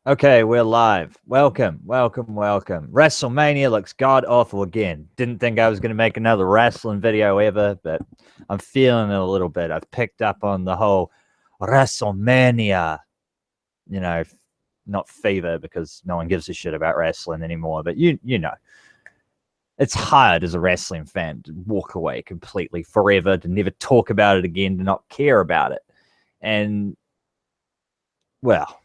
Okay, we're live. Welcome, welcome, welcome. WrestleMania looks god awful again. Didn't think I was going to make another wrestling video ever, but I'm feeling it a little bit. I've picked up on the whole WrestleMania, you know, not fever because no one gives a shit about wrestling anymore, but you know. It's hard as a wrestling fan to walk away completely forever, to never talk about it again, to not care about it. And, well,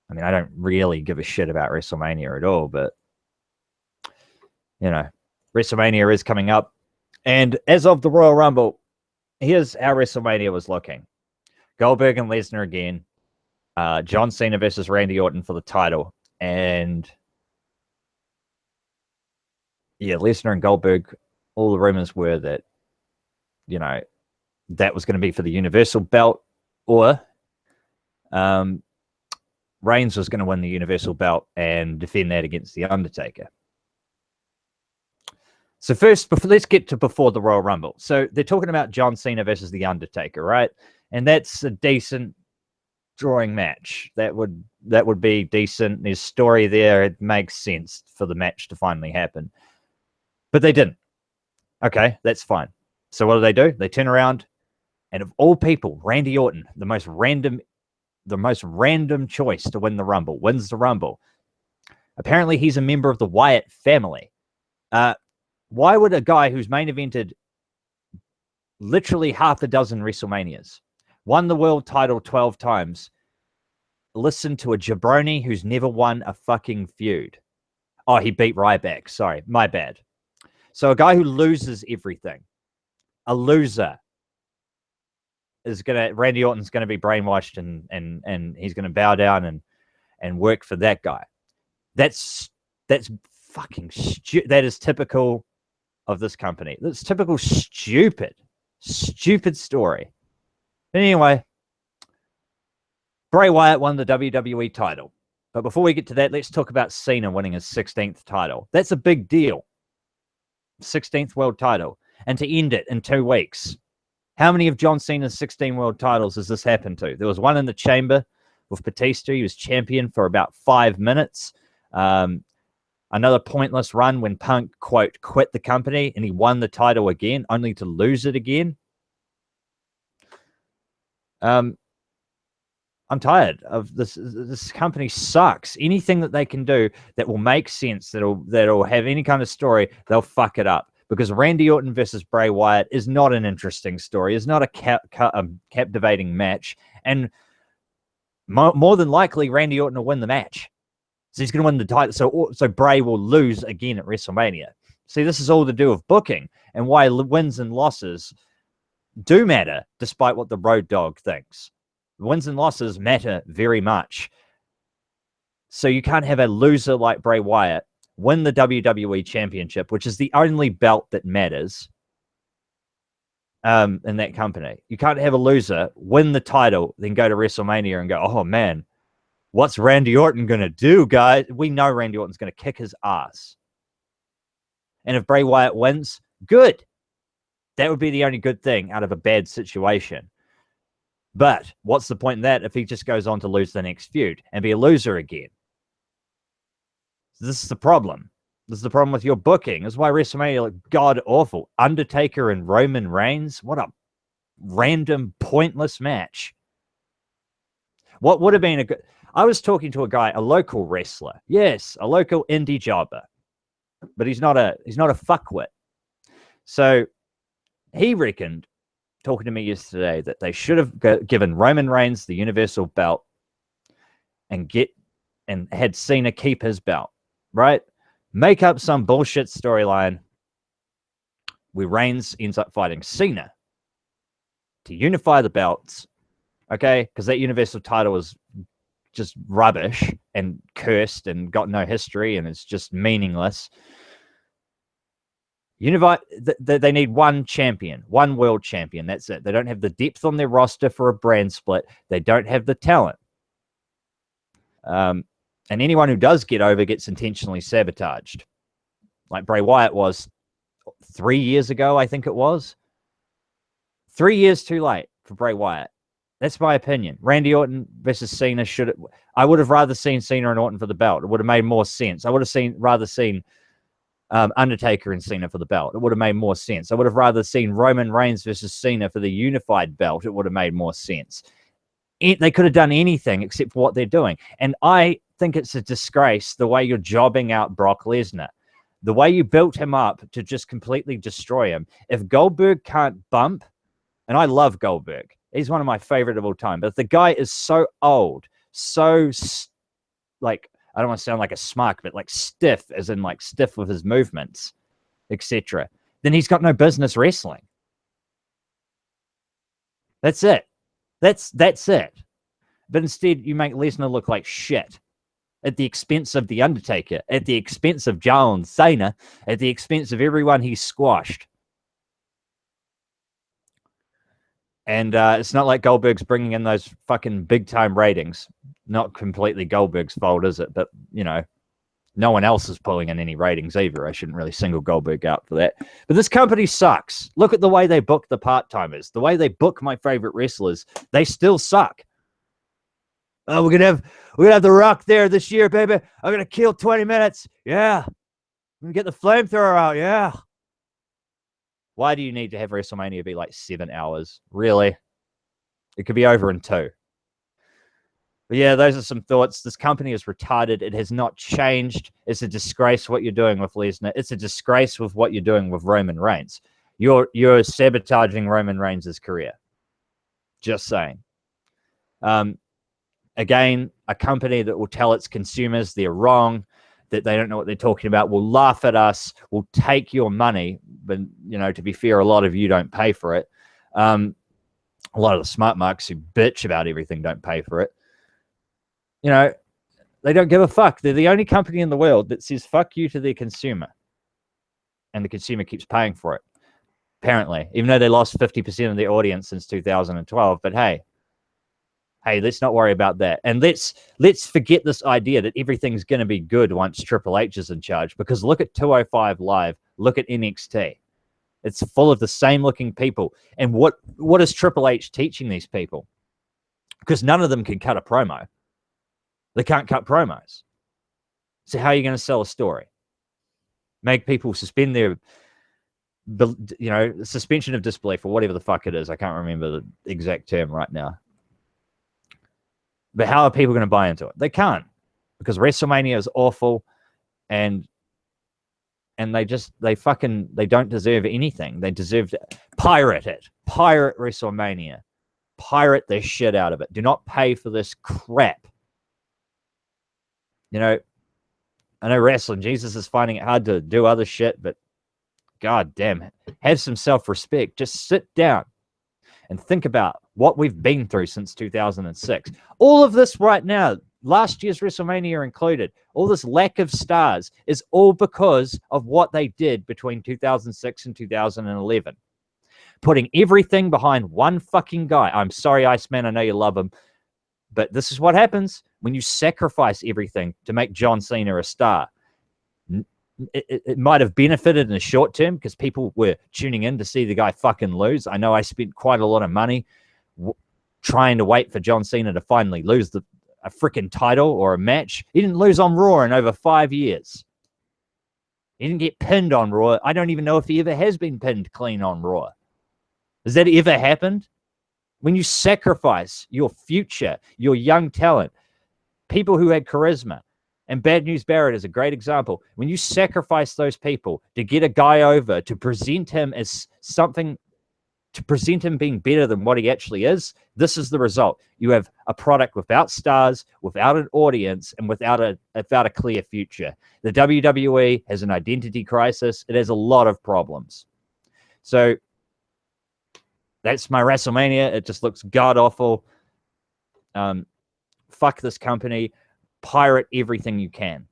I mean, I don't really give a shit about WrestleMania at all, but, you know, WrestleMania is coming up. And as of the Royal Rumble, here's how WrestleMania was looking. Goldberg and Lesnar again. John Cena versus Randy Orton for the title. And, yeah, Lesnar and Goldberg, all the rumors were that, you know, that was going to be for the Universal belt, or Reigns was going to win the Universal belt and defend that against The Undertaker. So first, let's get to before the Royal Rumble. So they're talking about John Cena versus The Undertaker, right? And that's a decent drawing match. That would be decent. There's story there. It makes sense for the match to finally happen. But they didn't. Okay, that's fine. So what do? They turn around, and of all people, Randy Orton, the most random choice to win the Rumble, wins the Rumble. Apparently, he's a member of the Wyatt family. Why would a guy who's main evented literally half a dozen WrestleManias, won the world title 12 times, listen to a jabroni who's never won a fucking feud? Oh, he beat Ryback. Sorry, my bad. So a guy who loses everything, a loser, Randy Orton's gonna be brainwashed and he's gonna bow down and work for that guy. That's fucking stupid. That is typical of this company. That's typical stupid story. But anyway, Bray Wyatt won the WWE title. But before we get to that, let's talk about Cena winning his 16th title. That's a big deal. 16th world title. And to end it in 2 weeks. How many of John Cena's 16 world titles has this happened to? There was one in the chamber with Batista. He was champion for about 5 minutes. Another pointless run when Punk, quote, quit the company and he won the title again, only to lose it again. I'm tired of this. This company sucks. Anything that they can do that will make sense, that'll have any kind of story, they'll fuck it up. Because Randy Orton versus Bray Wyatt is not an interesting story. It's not a captivating match. And more than likely, Randy Orton will win the match. So he's going to win the title. So Bray will lose again at WrestleMania. See, this is all to do with booking and why wins and losses do matter, despite what the Road Dogg thinks. Wins and losses matter very much. So you can't have a loser like Bray Wyatt win the WWE Championship, which is the only belt that matters in that company. You can't have a loser win the title, then go to WrestleMania and go, oh, man, what's Randy Orton going to do, guys? We know Randy Orton's going to kick his ass. And if Bray Wyatt wins, good. That would be the only good thing out of a bad situation. But what's the point in that if he just goes on to lose the next feud and be a loser again? This is the problem. This is the problem with your booking. This is why WrestleMania looked god awful. Undertaker and Roman Reigns. What a random, pointless match. What would have been a good... I was talking to a guy, a local wrestler. Yes, a local indie jobber. But he's not a fuckwit. So he reckoned, talking to me yesterday, that they should have given Roman Reigns the Universal belt and had Cena keep his belt. Right? Make up some bullshit storyline where Reigns ends up fighting Cena to unify the belts. Okay? Because that Universal title was just rubbish and cursed and got no history and it's just meaningless. They need one champion, one world champion. That's it. They don't have the depth on their roster for a brand split. They don't have the talent. And anyone who does get over gets intentionally sabotaged. Like Bray Wyatt was 3 years ago, I think it was. 3 years too late for Bray Wyatt. That's my opinion. Randy Orton versus Cena I would have rather seen Cena and Orton for the belt. It would have made more sense. I would have rather seen Undertaker and Cena for the belt. It would have made more sense. I would have rather seen Roman Reigns versus Cena for the unified belt. It would have made more sense. They could have done anything except for what they're doing. And I think it's a disgrace the way you're jobbing out Brock Lesnar. The way you built him up to just completely destroy him. If Goldberg can't bump, and I love Goldberg, he's one of my favorite of all time, but if the guy is so old, so like, I don't want to sound like a smug, but like stiff, as in like stiff with his movements, etc., then he's got no business wrestling. That's it. That's it. But instead, you make Lesnar look like shit at the expense of The Undertaker, at the expense of John Cena, at the expense of everyone he's squashed. And it's not like Goldberg's bringing in those fucking big-time ratings. Not completely Goldberg's fault, is it? But, you know, no one else is pulling in any ratings either. I shouldn't really single Goldberg out for that. But this company sucks. Look at the way they book the part-timers. The way they book my favorite wrestlers. They still suck. Oh, we're gonna have The Rock there this year, baby. I'm gonna kill 20 minutes. Yeah. I'm gonna get the flamethrower out. Yeah. Why do you need to have WrestleMania be like 7 hours? Really? It could be over in 2. But yeah, those are some thoughts. This company is retarded. It has not changed. It's a disgrace what you're doing with Lesnar. It's a disgrace with what you're doing with Roman Reigns. You're sabotaging Roman Reigns' career. Just saying. Again, a company that will tell its consumers they're wrong, that they don't know what they're talking about, will laugh at us, will take your money. But, you know, to be fair, a lot of you don't pay for it. A lot of the smart marks who bitch about everything don't pay for it. You know, they don't give a fuck. They're the only company in the world that says fuck you to their consumer. And the consumer keeps paying for it, apparently, even though they lost 50% of their audience since 2012. But hey, let's not worry about that. And let's forget this idea that everything's going to be good once Triple H is in charge. Because look at 205 Live. Look at NXT. It's full of the same looking people. And what is Triple H teaching these people? Because none of them can cut a promo. They can't cut promos. So how are you going to sell a story? Make people suspend their, you know, suspension of disbelief or whatever the fuck it is. I can't remember the exact term right now. But how are people going to buy into it? They can't, because WrestleMania is awful, and they don't deserve anything. They deserve to pirate it. Pirate WrestleMania. Pirate the shit out of it. Do not pay for this crap. You know, I know wrestling, Jesus is finding it hard to do other shit, but god damn, have some self-respect. Just sit down and think about what we've been through since 2006. All of this right now, last year's WrestleMania included, all this lack of stars is all because of what they did between 2006 and 2011. Putting everything behind one fucking guy. I'm sorry, Iceman, I know you love him, but this is what happens when you sacrifice everything to make John Cena a star. It might have benefited in the short term because people were tuning in to see the guy fucking lose. I know I spent quite a lot of money trying to wait for John Cena to finally lose a freaking title or a match. He didn't lose on Raw in over 5 years. He didn't get pinned on Raw. I don't even know if he ever has been pinned clean on Raw. Has that ever happened? When you sacrifice your future, your young talent, people who had charisma, and Bad News Barrett is a great example. When you sacrifice those people to get a guy over, to present him as something, to present him being better than what he actually is, this is the result. You have a product without stars, without an audience, and without a clear future. The WWE has an identity crisis. It has a lot of problems. So that's my WrestleMania. It just looks god-awful. Fuck this company. Pirate everything you can.